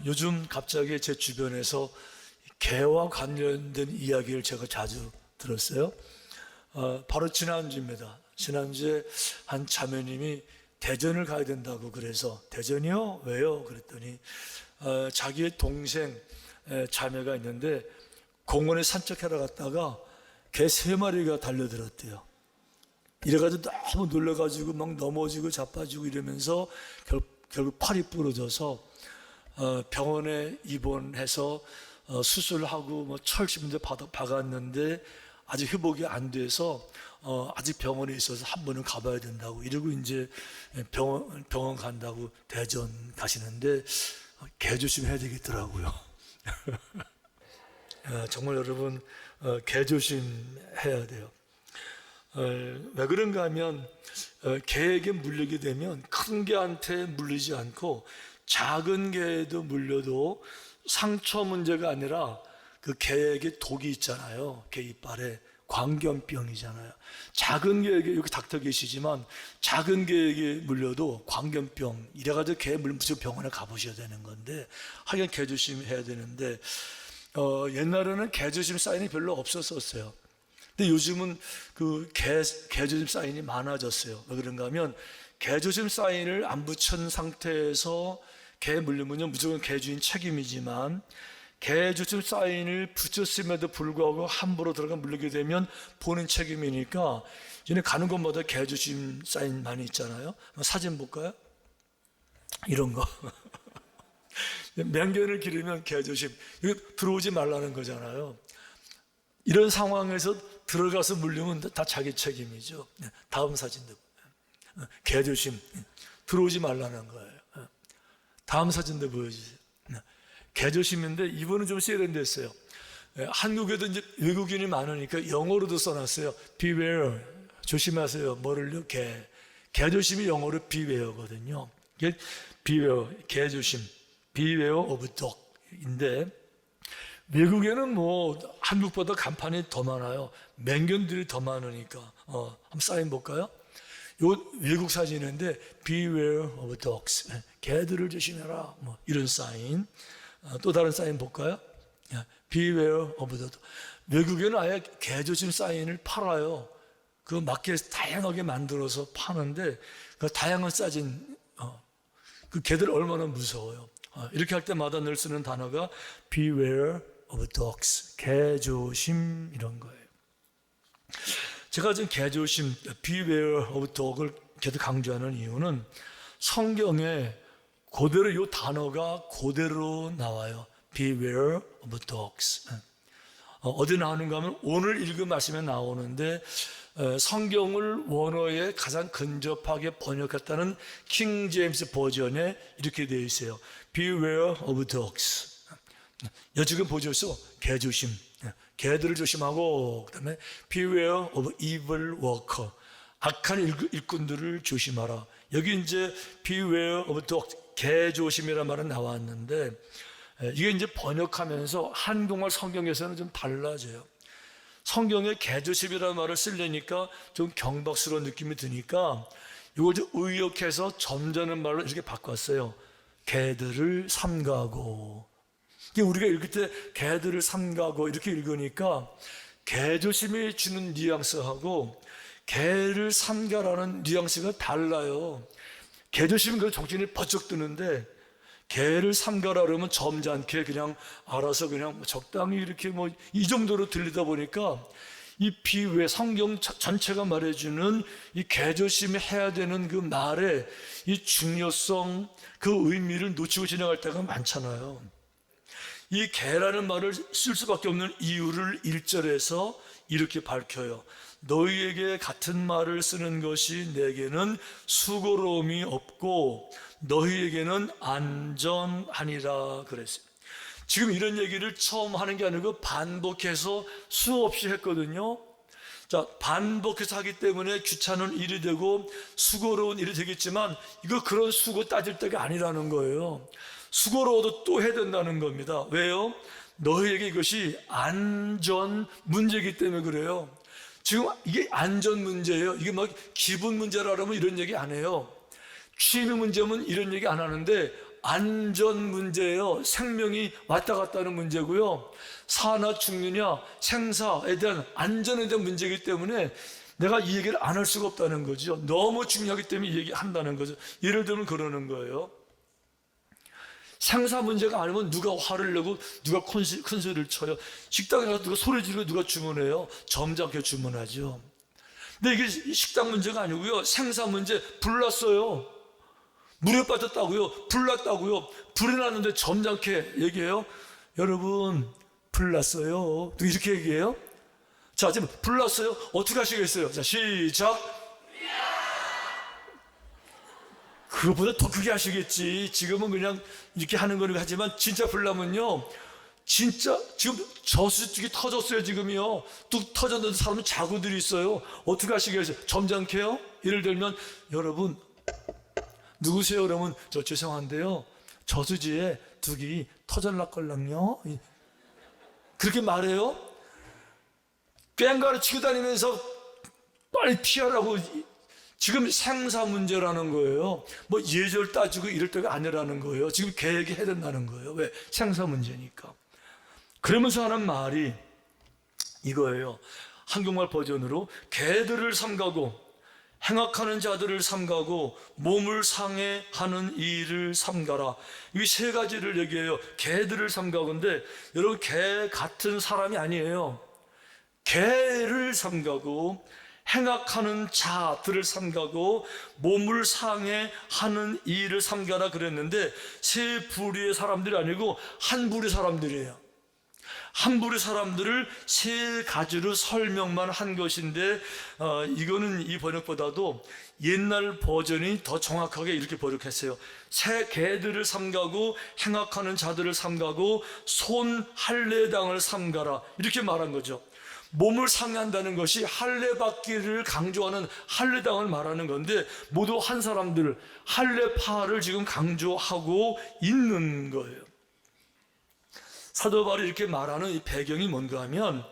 요즘 갑자기 제 주변에서 개와 관련된 이야기를 제가 자주 들었어요. 바로 지난주입니다. 지난주에 한 자매님이 대전을 가야 된다고 그래서 대전이요? 왜요? 그랬더니 자기의 동생 자매가 있는데 공원에 산책하러 갔다가 개 3마리가 달려들었대요. 이래가지고 너무 놀라가지고 막 넘어지고 자빠지고 이러면서 결국 팔이 부러져서 병원에 입원해서 수술하고 뭐 철심도 박았는데 아직 회복이 안 돼서 아직 병원에 있어서 한 번은 가봐야 된다고 이러고 이제 병원 간다고 대전 가시는데 개 조심해야 되겠더라고요. 정말 여러분 개 조심해야 돼요. 왜 그런가 하면 개에게 물리게 되면 큰 개한테 물리지 않고 작은 개에도 물려도 상처 문제가 아니라 그 개에게 독이 있잖아요. 개 이빨에 광견병이잖아요. 작은 개에게 여기 닥터 계시지만 작은 개에게 물려도 광견병 이래가지고 개 물면 무조건 병원에 가보셔야 되는 건데 하긴 개 조심해야 되는데 옛날에는 개 조심 사인이 별로 없었어요. 근데 요즘은 그 개 조심 사인이 많아졌어요. 왜 그런가 하면 개 조심 사인을 안 붙인 상태에서 개 물리면요 무조건 개 주인 책임이지만 개 조심 사인을 붙였음에도 불구하고 함부로 들어가 물리게 되면 본인 책임이니까 이제 가는 곳마다 개 조심 사인 많이 있잖아요. 사진 볼까요? 이런 거. 맹견을 기르면 개 조심. 이거 들어오지 말라는 거잖아요. 이런 상황에서 들어가서 물리면 다 자기 책임이죠. 다음 사진도 개 조심. 들어오지 말라는 거예요. 다음 사진도 보여주세요. 개 조심인데 이번은 좀 세련됐어요. 한국에도 이제 외국인이 많으니까 영어로도 써놨어요. Beware. 조심하세요. 뭐를요? 개 조심이 영어로 beware거든요. beware. 개 조심. Beware of dog인데 외국에는 뭐 한국보다 간판이 더 많아요. 맹견들이 더 많으니까. 한번 사인 볼까요? 요 외국 사진인데 Beware of dogs. 개들을 조심해라. 뭐 이런 사인. 또 다른 사인 볼까요? Beware of the dog. 외국에는 아예 개 조심 사인을 팔아요. 그 맞게 다양하게 만들어서 파는데 그 다양한 사진 그 개들 얼마나 무서워요. 이렇게 할 때마다 늘 쓰는 단어가 Beware of dogs. 개 조심 이런 거예요. 제가 지금 개 조심, Beware of dog을 계속 강조하는 이유는 성경에 그대로 이 단어가 그대로 나와요. Beware of dogs. 어디 나오는가 하면 오늘 읽은 말씀에 나오는데 성경을 원어에 가장 근접하게 번역했다는 킹 제임스 버전에 이렇게 되어 있어요. Beware of dogs. 지금 보셔서 개 조심. 개들을 조심하고 그다음에 Beware of evil worker. 악한 일꾼들을 조심하라. 여기 이제 Beware of dogs. 개 조심이라는 말은 나왔는데 이게 이제 번역하면서 한국말 성경에서는 좀 달라져요. 성경에 개 조심이라는 말을 쓰려니까 좀 경박스러운 느낌이 드니까 이걸 좀 의역해서 점잖은 말로 이렇게 바꿨어요. 개들을 삼가고. 우리가 읽을 때 개들을 삼가고 이렇게 읽으니까 개 조심이 주는 뉘앙스하고 개를 삼가라는 뉘앙스가 달라요. 개 조심은 그 정신이 번쩍 드는데 개를 삼가라 그러면 점잖게 그냥 알아서 그냥 적당히 이렇게 뭐 이 정도로 들리다 보니까 이 비유의 성경 전체가 말해주는 이 개 조심이 해야 되는 그 말의 이 중요성 그 의미를 놓치고 지나갈 때가 많잖아요. 이 개라는 말을 쓸 수밖에 없는 이유를 1절에서 이렇게 밝혀요. 너희에게 같은 말을 쓰는 것이 내게는 수고로움이 없고 너희에게는 안전하니라 그랬어요. 지금 이런 얘기를 처음 하는 게 아니고 반복해서 수없이 했거든요. 자, 반복해서 하기 때문에 귀찮은 일이 되고 수고로운 일이 되겠지만 이거 그런 수고 따질 때가 아니라는 거예요. 수고로워도 또 해야 된다는 겁니다. 왜요? 너희에게 이것이 안전 문제이기 때문에 그래요. 지금 이게 안전 문제예요. 이게 막 기분 문제라 그러면 이런 얘기 안 해요. 취미 문제면 이런 얘기 안 하는데 안전 문제예요. 생명이 왔다 갔다 하는 문제고요. 사나 죽느냐 생사에 대한 안전에 대한 문제이기 때문에 내가 이 얘기를 안 할 수가 없다는 거죠. 너무 중요하기 때문에 이 얘기한다는 거죠. 예를 들면 그러는 거예요. 생사 문제가 아니면 누가 화를 내고 누가 큰 소리를 쳐요. 식당에 가서 누가 소리 지르고 누가 주문해요. 점잖게 주문하죠. 근데 이게 식당 문제가 아니고요. 생사 문제. 불났어요. 물에 빠졌다고요. 불났다고요. 불이 났는데 점잖게 얘기해요. 여러분 불났어요. 이렇게 얘기해요. 자, 지금 불났어요. 어떻게 하시겠어요? 자, 시작. 그것보다 더 크게 하시겠지. 지금은 그냥 이렇게 하는 거는 하지만 진짜 불나면요, 진짜 지금 저수지가 터졌어요. 지금요 뚝 터졌는데 사람은 자구들이 있어요. 어떻게 하시겠어요? 점잖게요. 예를 들면 여러분 누구세요? 그러면 저 죄송한데요 저수지에 뚝이 터질락걸랑요 그렇게 말해요. 꽹가루 치고 다니면서 빨리 피하라고. 지금 생사 문제라는 거예요. 뭐 예절 따지고 이럴 때가 아니라는 거예요. 지금 계획해야 된다는 거예요. 왜? 생사 문제니까. 그러면서 하는 말이 이거예요. 한국말 버전으로 개들을 삼가고 행악하는 자들을 삼가고 몸을 상해하는 이를 삼가라. 이 세 가지를 얘기해요. 개들을 삼가고인데 여러분 개 같은 사람이 아니에요. 개를 삼가고 행악하는 자들을 삼가고 몸을 상해하는 이를 삼가라 그랬는데 세 부류의 사람들이 아니고 한 부류의 사람들이에요. 한 부류의 사람들을 세 가지로 설명만 한 것인데 이거는 이 번역보다도 옛날 버전이 더 정확하게 이렇게 번역했어요. 새 개들을 삼가고 행악하는 자들을 삼가고 손 할례당을 삼가라 이렇게 말한 거죠. 몸을 상해한다는 것이 할례받기를 강조하는 할례당을 말하는 건데 모두 한 사람들 할례파를 지금 강조하고 있는 거예요. 사도 바울이 이렇게 말하는 이 배경이 뭔가 하면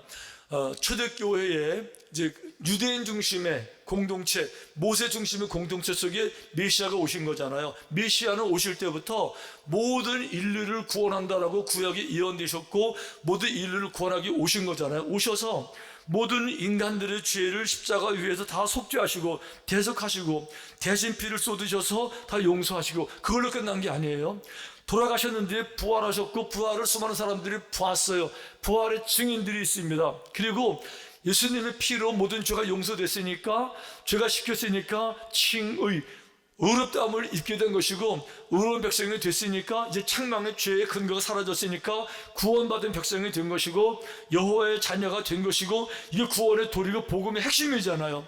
초대교회에 이제 유대인 중심의 공동체, 모세 중심의 공동체 속에 메시아가 오신 거잖아요. 메시아는 오실 때부터 모든 인류를 구원한다라고 구약이 예언되셨고 모든 인류를 구원하기 오신 거잖아요. 오셔서 모든 인간들의 죄를 십자가 위에서 다 속죄하시고 대속하시고 대신 피를 쏟으셔서 다 용서하시고 그걸로 끝난 게 아니에요. 돌아가셨는데 부활하셨고 부활을 수많은 사람들이 보았어요. 부활의 증인들이 있습니다. 그리고 예수님의 피로 모든 죄가 용서됐으니까 죄가 씻겼으니까 칭의 의롭다함을 입게 된 것이고 의로운 백성이 됐으니까 이제 책망의 죄의 근거가 사라졌으니까 구원받은 백성이 된 것이고 여호와의 자녀가 된 것이고 이게 구원의 도리고 복음의 핵심이잖아요.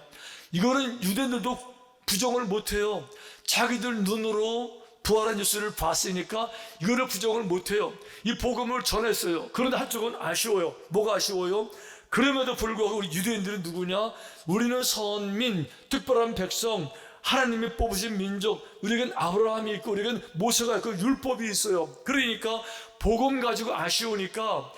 이거는 유대인들도 부정을 못해요. 자기들 눈으로 부활한 예수를 봤으니까 이거를 부정을 못해요. 이 복음을 전했어요. 그런데 한쪽은 아쉬워요. 뭐가 아쉬워요? 그럼에도 불구하고 우리 유대인들은 누구냐? 우리는 선민, 특별한 백성, 하나님이 뽑으신 민족, 우리에겐 아브라함이 있고 우리에겐 모세가 있고 율법이 있어요. 그러니까 복음 가지고 아쉬우니까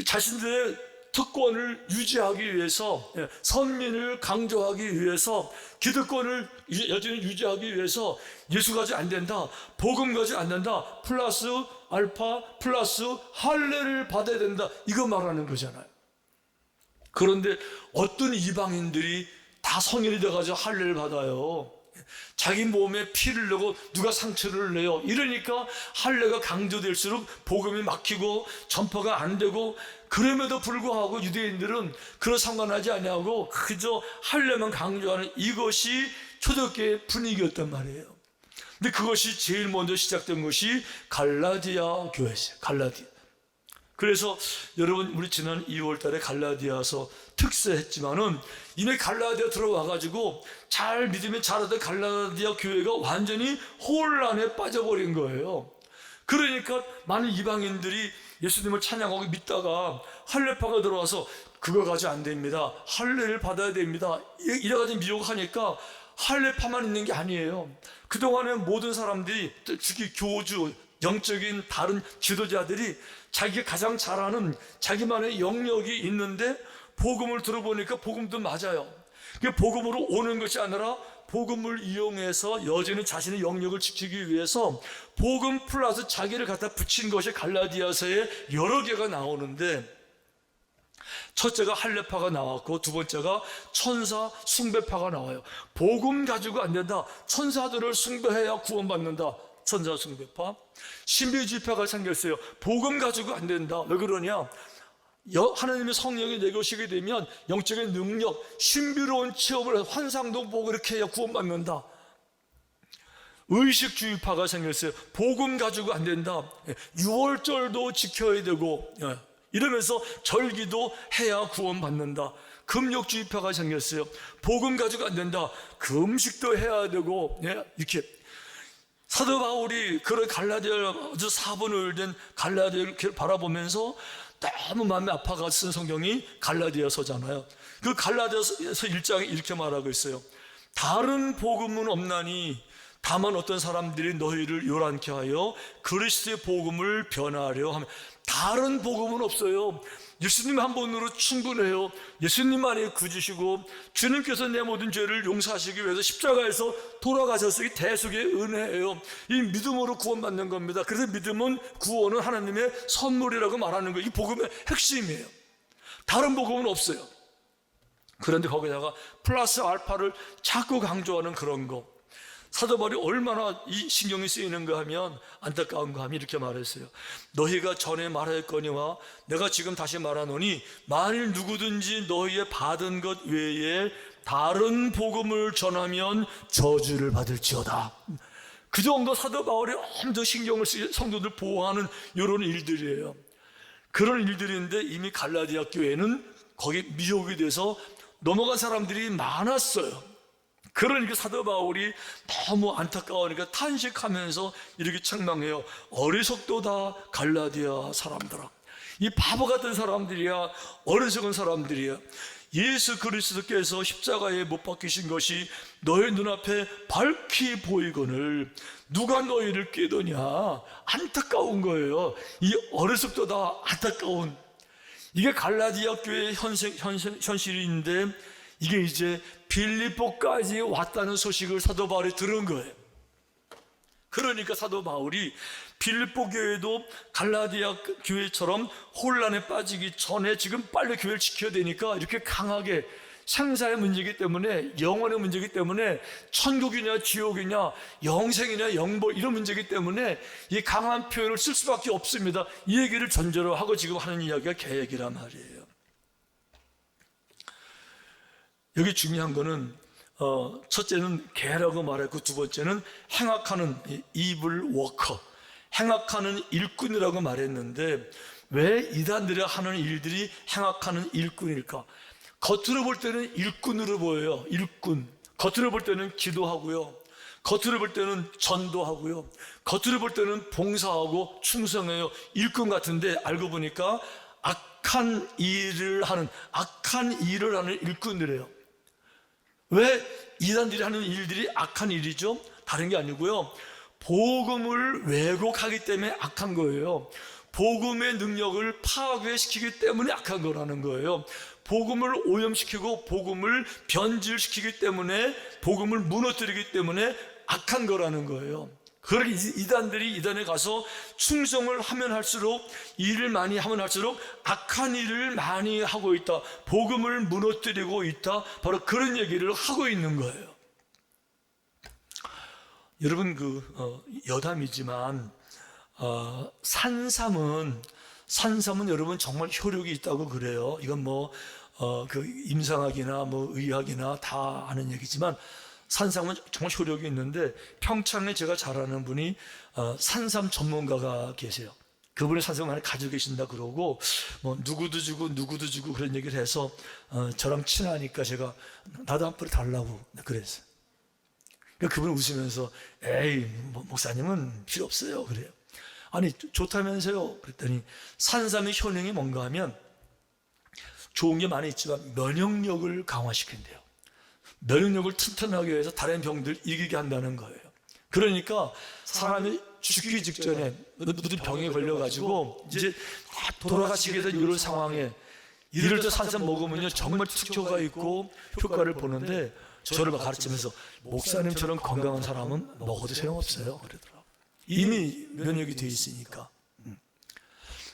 자신들의 특권을 유지하기 위해서, 선민을 강조하기 위해서, 기득권을 여전히 유지하기 위해서 예수 가지고 안 된다, 복음 가지고 안 된다, 플러스 알파 플러스 할례를 받아야 된다, 이거 말하는 거잖아요. 그런데 어떤 이방인들이 다 성인이 돼가지고 할례를 받아요. 자기 몸에 피를 내고 누가 상처를 내요. 이러니까 할례가 강조될수록 복음이 막히고 전파가 안 되고, 그럼에도 불구하고 유대인들은 그런 상관하지 아니하고 그저 할례만 강조하는 이것이 초대교회의 분위기였단 말이에요. 근데 그것이 제일 먼저 시작된 것이 갈라디아 교회였어요. 갈라디아. 그래서 여러분 우리 지난 2월 달에 갈라디아서 특세했지만은 이미 갈라디아 들어와가지고 잘 믿으면 잘하던 갈라디아 교회가 완전히 혼란에 빠져버린 거예요. 그러니까 많은 이방인들이 예수님을 찬양하고 믿다가 할례파가 들어와서 그거 가지고 안 됩니다, 할례를 받아야 됩니다, 이래가지고 미혹하니까 할례파만 있는 게 아니에요. 그동안에 모든 사람들이, 특히 교주, 영적인 다른 지도자들이 자기가 가장 잘하는 자기만의 영역이 있는데 복음을 들어보니까 복음도 맞아요. 복음으로 오는 것이 아니라 복음을 이용해서 여전히 자신의 영역을 지키기 위해서 복음 플러스 자기를 갖다 붙인 것이 갈라디아서에 여러 개가 나오는데, 첫째가 할례파가 나왔고 두 번째가 천사 숭배파가 나와요. 복음 가지고 안 된다, 천사들을 숭배해야 구원받는다, 천사 숭배파. 신비주의파가 생겼어요. 복음 가지고 안 된다. 왜 그러냐? 하나님의 성령이 내게 오시게 되면 영적인 능력, 신비로운 체험을 해서 환상도 보고 이렇게 해야 구원받는다. 의식주의파가 생겼어요. 복음 가지고 안 된다. 유월절도 지켜야 되고 이러면서 절기도 해야 구원받는다. 금욕주의파가 생겼어요. 복음 가지고 안 된다. 금식도 해야 되고 이렇게. 사도 바울이 그런 갈라디아 아주 4분의 1된 갈라디아를 바라보면서 너무 마음이 아파가 쓴 성경이 갈라디아서잖아요. 그 갈라디아서 1장에 이렇게 말하고 있어요. 다른 복음은 없나니 다만 어떤 사람들이 너희를 요란케 하여 그리스도의 복음을 변하려 하면, 다른 복음은 없어요. 예수님 한 분으로 충분해요. 예수님만이 구주시고 주님께서 내 모든 죄를 용서하시기 위해서 십자가에서 돌아가셔서 이 대속의 은혜예요. 이 믿음으로 구원받는 겁니다. 그래서 믿음은, 구원은 하나님의 선물이라고 말하는 거예요. 이 복음의 핵심이에요. 다른 복음은 없어요. 그런데 거기다가 플러스 알파를 자꾸 강조하는 그런 거. 사도 바울이 얼마나 이 신경이 쓰이는가 하면, 안타까운가 하면 이렇게 말했어요. 너희가 전에 말하였거니와 내가 지금 다시 말하노니 만일 누구든지 너희의 받은 것 외에 다른 복음을 전하면 저주를 받을지어다. 그 정도 사도 바울이 엄청 신경을 쓰여 성도들 보호하는 이런 일들이에요. 그런 일들인데 이미 갈라디아 교회는 거기 미혹이 돼서 넘어간 사람들이 많았어요. 그러니까 사도 바울이 너무 안타까우니까 탄식하면서 이렇게 책망해요. 어리석도다 갈라디아 사람들아. 이 바보 같은 사람들이야. 어리석은 사람들이야. 예수 그리스도께서 십자가에 못 박히신 것이 너희 눈앞에 밝히 보이거늘 누가 너희를 깨더냐. 안타까운 거예요. 이 어리석도다, 안타까운. 이게 갈라디아 교회의 현실인데, 이게 이제 빌립보까지 왔다는 소식을 사도 바울이 들은 거예요. 그러니까 사도 바울이 빌립보 교회도 갈라디아 교회처럼 혼란에 빠지기 전에 지금 빨리 교회를 지켜야 되니까 이렇게 강하게, 생사의 문제이기 때문에, 영혼의 문제이기 때문에, 천국이냐 지옥이냐 영생이냐 영벌 이런 문제이기 때문에 이 강한 표현을 쓸 수밖에 없습니다. 이 얘기를 전제로 하고 지금 하는 이야기가 계획이란 말이에요. 여기 중요한 거는 첫째는 개라고 말했고, 두 번째는 행악하는 evil worker, 행악하는 일꾼이라고 말했는데, 왜 이단들이 하는 일들이 행악하는 일꾼일까? 겉으로 볼 때는 일꾼으로 보여요. 일꾼. 겉으로 볼 때는 기도하고요, 겉으로 볼 때는 전도하고요, 겉으로 볼 때는 봉사하고 충성해요. 일꾼 같은데 알고 보니까 악한 일을 하는 일꾼들이에요. 왜 이단들이 하는 일들이 악한 일이죠? 다른 게 아니고요, 복음을 왜곡하기 때문에 악한 거예요. 복음의 능력을 파괴시키기 때문에 악한 거라는 거예요. 복음을 오염시키고 복음을 변질시키기 때문에, 복음을 무너뜨리기 때문에 악한 거라는 거예요. 그렇게 이단들이 이단에 가서 충성을 하면 할수록, 일을 많이 하면 할수록 악한 일을 많이 하고 있다, 복음을 무너뜨리고 있다, 바로 그런 얘기를 하고 있는 거예요. 여러분, 여담이지만 산삼은 여러분 정말 효력이 있다고 그래요. 이건 임상학이나 의학이나 다 아는 얘기지만 산삼은 정말 효력이 있는데, 평창에 제가 잘 아는 분이 산삼 전문가가 계세요. 그분이 산삼을 많이 가지고 계신다 그러고, 누구도 주고 그런 얘기를 해서 저랑 친하니까 제가 나도 한 뿌리 달라고 그랬어요. 그러니까 그분이 웃으면서 에이, 목사님은 필요 없어요 그래요. 아니, 좋다면서요. 그랬더니 산삼의 효능이 뭔가 하면 좋은 게 많이 있지만 면역력을 강화시킨대요. 면역력을 튼튼하게 해서 다른 병들 이기게 한다는 거예요. 그러니까 사람이 죽기 직전에 무슨 병에 걸려가지고 이제 돌아가시게 된 이런 상황에 이럴 때 산삼 먹으면요 정말 특효가 있고 효과를 보는데, 저를 가르치면서 목사님처럼 건강한 사람은 먹어도 소용없어요 그러더라고요. 이미 면역이 돼 있으니까.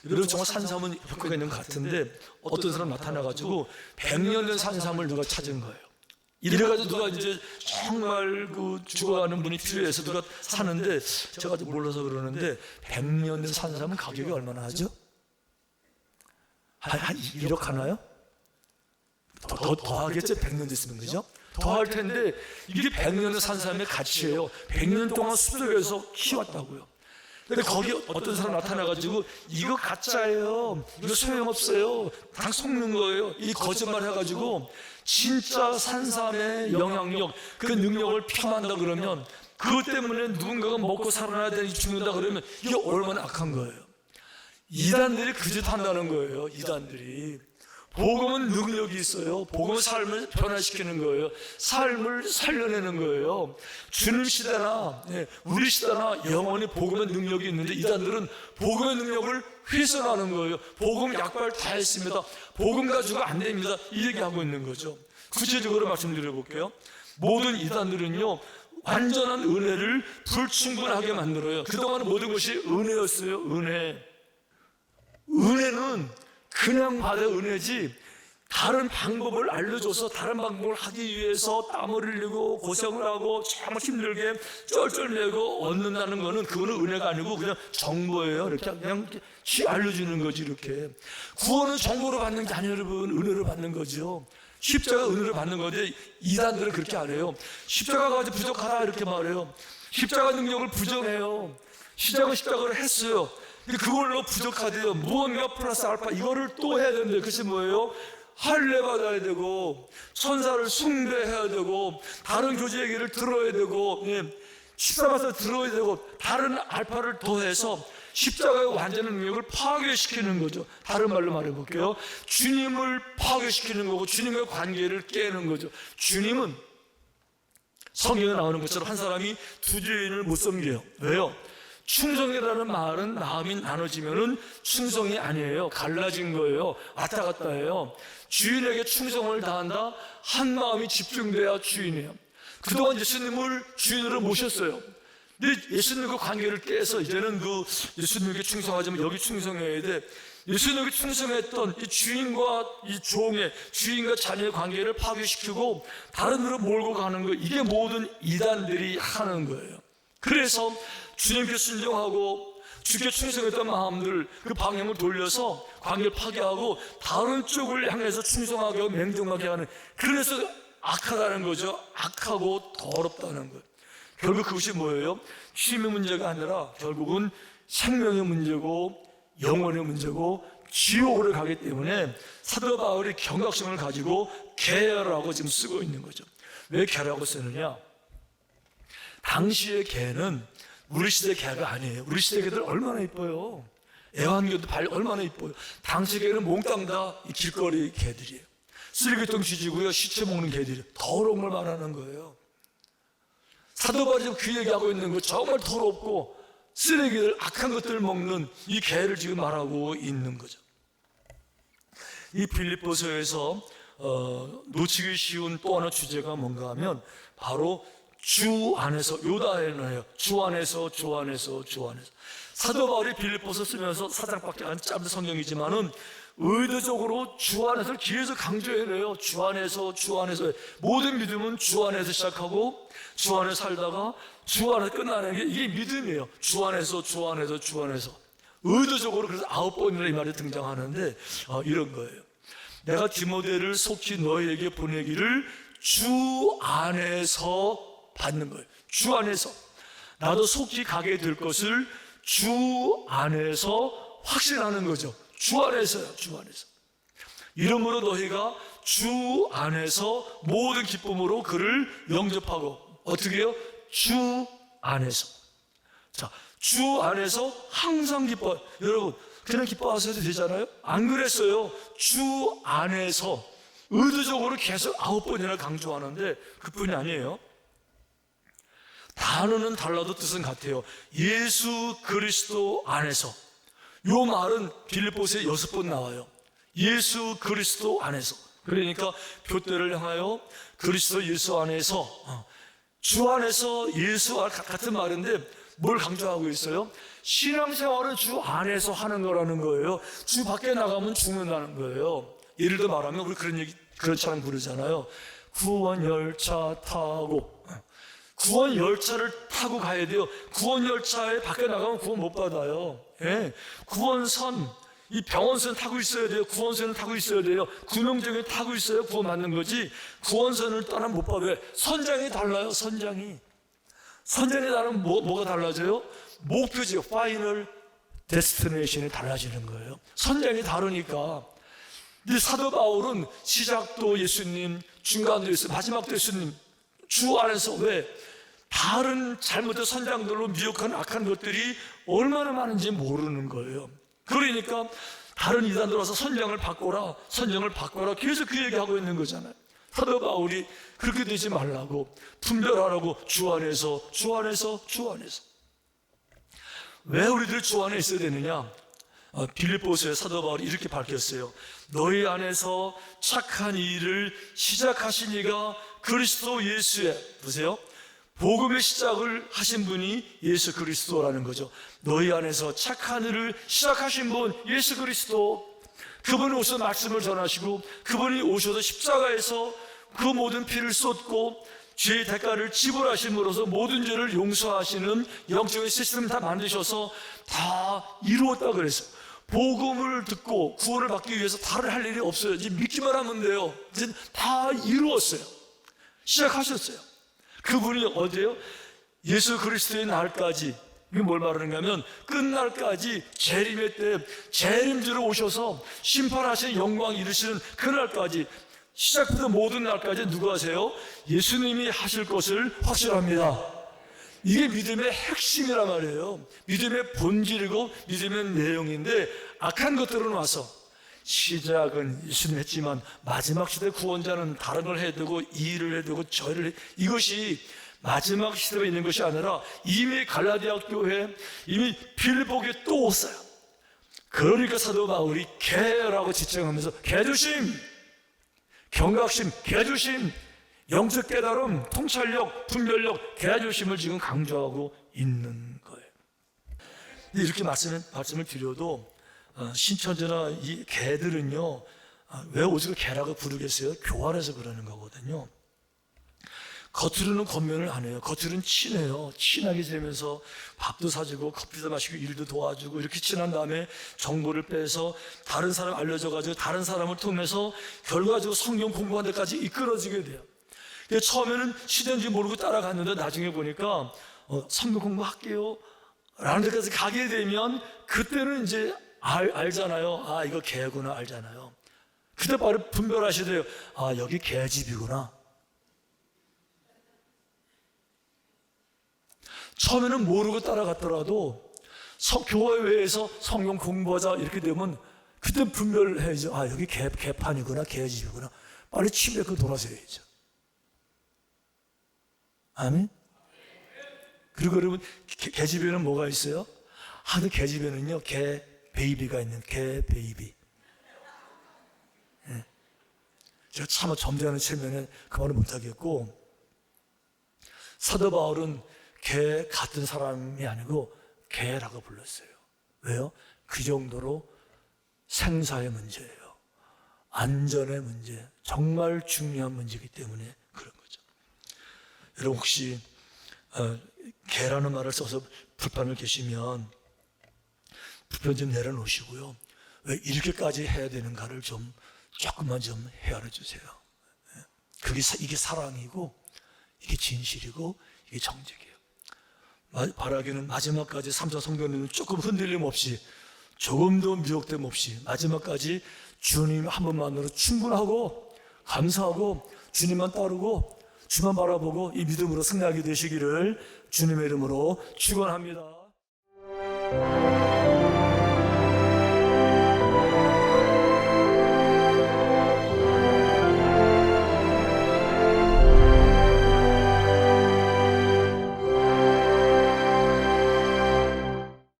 여러분 정말 산삼은 효과가 있는 것 같은데 어떤 사람 나타나가지고 100년 된 산삼을 누가 찾은 거예요. 이래가지고 누가 이제 정말 그 죽어가는 분이 필요해서 누가 사는데 제가 아직 몰라서 그러는데 100년 된 산삼은 가격이 얼마나 하죠? 한 1억 하나요? 더 하겠죠? 100년 됐으면 그죠? 더 할 텐데 이게 100년 된 산삼의 가치예요. 100년 동안 숲속에서 키웠다고요. 근데 거기 어떤 사람 나타나가지고 이거 가짜예요, 이거 소용없어요, 다 속는 거예요, 이 거짓말 해가지고 진짜 산삼의 영향력, 그 능력을 폄한다 그러면 그것 때문에 누군가가 먹고 살아나야 되니 죽는다 그러면 이게 얼마나 악한 거예요. 이단들이 그 짓 한다는 거예요. 이단들이. 복음은 능력이 있어요. 복음은 삶을 변화시키는 거예요. 삶을 살려내는 거예요. 주님 시대나 우리 시대나 영원히 복음의 능력이 있는데 이단들은 복음의 능력을 훼손하는 거예요. 복음 약발 다 했습니다, 복음 가지고 안 됩니다, 이 얘기하고 있는 거죠. 구체적으로 말씀드려 볼게요. 모든 이단들은요 완전한 은혜를 불충분하게 만들어요. 그동안 모든 것이 은혜였어요. 은혜는 그냥 받은 은혜지 다른 방법을 알려줘서 다른 방법을 하기 위해서 땀을 흘리고 고생을 하고 정말 힘들게 쩔쩔매고 얻는다는 거는 그거는 은혜가 아니고 그냥 정보예요. 이렇게 그냥 알려주는 거지. 이렇게 구원은 정보로 받는 게 아니에요 여러분, 은혜로 받는 거죠. 십자가 은혜로 받는 건데 이단들은 그렇게 안 해요. 십자가가 가지고 부족하다 이렇게 말해요. 십자가 능력을 부정해요. 시작은 십자가를 했어요. 근데 그걸로 부족하대요. 무언가 플러스 알파 이거를 또 해야 되는데 그것이 뭐예요? 할례 받아야 되고 천사를 숭배해야 되고 다른 교제 얘기를 들어야 되고 십자가에서 들어야 되고 다른 알파를 더해서 십자가의 완전한 능력을 파괴시키는 거죠. 다른 말로 말해볼게요. 주님을 파괴시키는 거고 주님의 관계를 깨는 거죠. 주님은 성경에 나오는 것처럼 한 사람이 두 주인을 못 섬겨요. 왜요? 충성이라는 말은 마음이 나눠지면은 충성이 아니에요. 갈라진 거예요. 왔다 갔다 해요. 주인에게 충성을 다한다, 한 마음이 집중돼야 주인이에요. 그동안 예수님을 주인으로 모셨어요. 근데 예수님과 관계를 깨서 이제는 그 예수님에게 충성하자면 여기 충성해야 돼. 예수님에게 충성했던 이 주인과 이 종의, 주인과 자녀의 관계를 파괴시키고 다른 데로 몰고 가는 거, 이게 모든 이단들이 하는 거예요. 그래서 주님께 순종하고 주께 충성했던 마음들 그 방향을 돌려서 관계를 파괴하고 다른 쪽을 향해서 충성하게 하고 맹종하게 하는, 그래서 악하다는 거죠. 악하고 더럽다는 거예요. 결국 그것이 뭐예요? 쉼의 문제가 아니라 결국은 생명의 문제고 영혼의 문제고 지옥으로 가기 때문에 사도 바울이 경각심을 가지고 개라고 지금 쓰고 있는 거죠. 왜 개라고 쓰느냐? 당시의 개는 우리 시대 개가 아니에요. 우리 시대 개들 얼마나 이뻐요. 애완개도 얼마나 이뻐요. 당시 개는 몽땅 다 길거리 개들이에요. 쓰레기통 뒤지고요, 시체 먹는 개들이에요. 더러운 걸 말하는 거예요. 사도 바울이 그 얘기하고 있는 거 정말 더럽고 쓰레기들, 악한 것들을 먹는 이 개를 지금 말하고 있는 거죠. 이 빌립보서에서 놓치기 쉬운 또 하나 주제가 뭔가 하면 바로 주 안에서, 요다에너예요. 주 안에서, 주 안에서, 주 안에서. 사도 바울이 빌립보서 쓰면서 4장밖에 안 짧은 성경이지만은 의도적으로 주 안에서를 계속 강조해내요. 주 안에서, 주 안에서. 모든 믿음은 주 안에서 시작하고 주 안에 살다가 주 안에서 끝나는 게 이게 믿음이에요. 주 안에서, 주 안에서, 주 안에서. 의도적으로 그래서 9번이나 이 말이 등장하는데 이런 거예요. 내가 디모데를 속히 너희에게 보내기를 주 안에서 받는 거예요. 주 안에서. 나도 속히 가게 될 것을 주 안에서 확신하는 거죠. 주 안에서요. 주 안에서. 이러므로 너희가 주 안에서 모든 기쁨으로 그를 영접하고, 어떻게 해요? 주 안에서. 자, 주 안에서 항상 기뻐요. 여러분 그냥 기뻐하셔도 되잖아요. 안 그랬어요. 주 안에서 의도적으로 계속 9번이나 강조하는데 그뿐이 아니에요. 단어는 달라도 뜻은 같아요. 예수 그리스도 안에서. 이 말은 빌립보서에 6번 나와요. 예수 그리스도 안에서. 그러니까 표대를 향하여 그리스도 예수 안에서, 주 안에서 예수와 같은 말인데 뭘 강조하고 있어요? 신앙생활은 주 안에서 하는 거라는 거예요. 주 밖에 나가면 죽는다는 거예요. 예를 들어 말하면 우리 그런 찬양 부르잖아요. 구원 열차 타고, 구원 열차를 타고 가야 돼요. 구원 열차에 밖에 나가면 구원 못 받아요. 예. 구원선, 이 병원선 타고 있어야 돼요. 구원선을 타고 있어야 돼요. 구명정에 타고 있어야 구원 받는 거지. 구원선을 떠나면 못 받아요. 선장이 달라요. 선장이 다르면 뭐가 달라져요? 목표지요. 파이널 데스티네이션이 달라지는 거예요. 선장이 다르니까. 근데 사도 바울은 시작도 예수님, 중간도 예수님, 마지막도 예수님, 주 안에서 왜? 다른 잘못된 선장들로 미혹한 악한 것들이 얼마나 많은지 모르는 거예요. 그러니까 다른 이단들 와서 선장을 바꿔라 계속 그 얘기하고 있는 거잖아요. 사도 바울이 그렇게 되지 말라고, 분별하라고, 주 안에서. 왜 우리들 주 안에 있어야 되느냐? 빌립보서에 사도 바울이 이렇게 밝혔어요. 너희 안에서 착한 일을 시작하신 이가 그리스도 예수에, 보세요, 복음의 시작을 하신 분이 예수 그리스도라는 거죠. 너희 안에서 착한 일을 시작하신 분 예수 그리스도, 그분이 오셔서 말씀을 전하시고, 그분이 오셔서 십자가에서 그 모든 피를 쏟고 죄의 대가를 지불하심으로써 모든 죄를 용서하시는 영적인 시스템을 다 만드셔서 다 이루었다 그랬어요. 복음을 듣고 구원을 받기 위해서 다른 할 일이 없어요. 이제 믿기만 하면 돼요. 이제 다 이루었어요. 시작하셨어요. 그분이 어디에요? 예수 그리스도의 날까지, 이게 뭘 말하는가 하면 끝날까지 재림의 때 재림주로 오셔서 심판하시는 영광 이루시는 그날까지, 시작부터 모든 날까지 누가 하세요? 예수님이 하실 것을 확실합니다. 이게 믿음의 핵심이란 말이에요. 믿음의 본질이고 믿음의 내용인데, 악한 것들은 와서 시작은 예수님 했지만 마지막 시대 구원자는 다른 걸 해야 되고 이 일을 해야 되고 저 일을 이것이 마지막 시대에 있는 것이 아니라 이미 갈라디아 교회, 이미 빌립보에 또 왔어요. 그러니까 사도 바울이 개라고 지칭하면서 개조심, 경각심, 개조심, 영적 깨달음, 통찰력, 분별력, 개조심을 지금 강조하고 있는 거예요. 이렇게 말씀을 드려도 신천지나 이 개들은요, 왜 오직 개라고 부르겠어요? 교활해서 그러는 거거든요. 겉으로는 겉면을 안 해요. 겉으로는 친해요. 친하게 지내면서 밥도 사주고 커피도 마시고 일도 도와주고, 이렇게 친한 다음에 정보를 빼서 다른 사람 알려줘가지고 다른 사람을 통해서 결과적으로 성경 공부하는 데까지 이끌어지게 돼요. 처음에는 시대인지 모르고 따라갔는데 나중에 보니까 성경 공부할게요 라는 데까지 가게 되면 그때는 이제 알잖아요. 아, 이거 개구나 알잖아요. 그때 바로 분별하시대요. 아, 여기 개집이구나. 처음에는 모르고 따라갔더라도 교회 외에서 성경 공부하자 이렇게 되면 그때 분별해야죠. 아, 여기 개판이구나, 개집이구나. 빨리 침대 그 돌아서야죠. 아멘? 그리고 여러분, 개집에는 뭐가 있어요? 하도 개집에는요, 개 베이비가 있는 개 베이비. 예. 제가 차마 점잖은 체면에 그 말을 못하겠고, 사도 바울은 개 같은 사람이 아니고 개라고 불렀어요. 왜요? 그 정도로 생사의 문제예요. 안전의 문제, 정말 중요한 문제이기 때문에 그런 거죠. 여러분 혹시 개라는 말을 써서 불편을 계시면 불편 좀 내려놓으시고요. 왜 이렇게까지 해야 되는가를 조금만 좀 헤아려 주세요. 이게 사랑이고, 이게 진실이고, 이게 정직이에요. 바라기는 마지막까지 삼사 성도님은 조금 흔들림 없이, 조금도 미혹됨 없이 마지막까지 주님 한 분만으로 충분하고 감사하고 주님만 따르고 주만 바라보고 이 믿음으로 승리하게 되시기를 주님의 이름으로 축원합니다.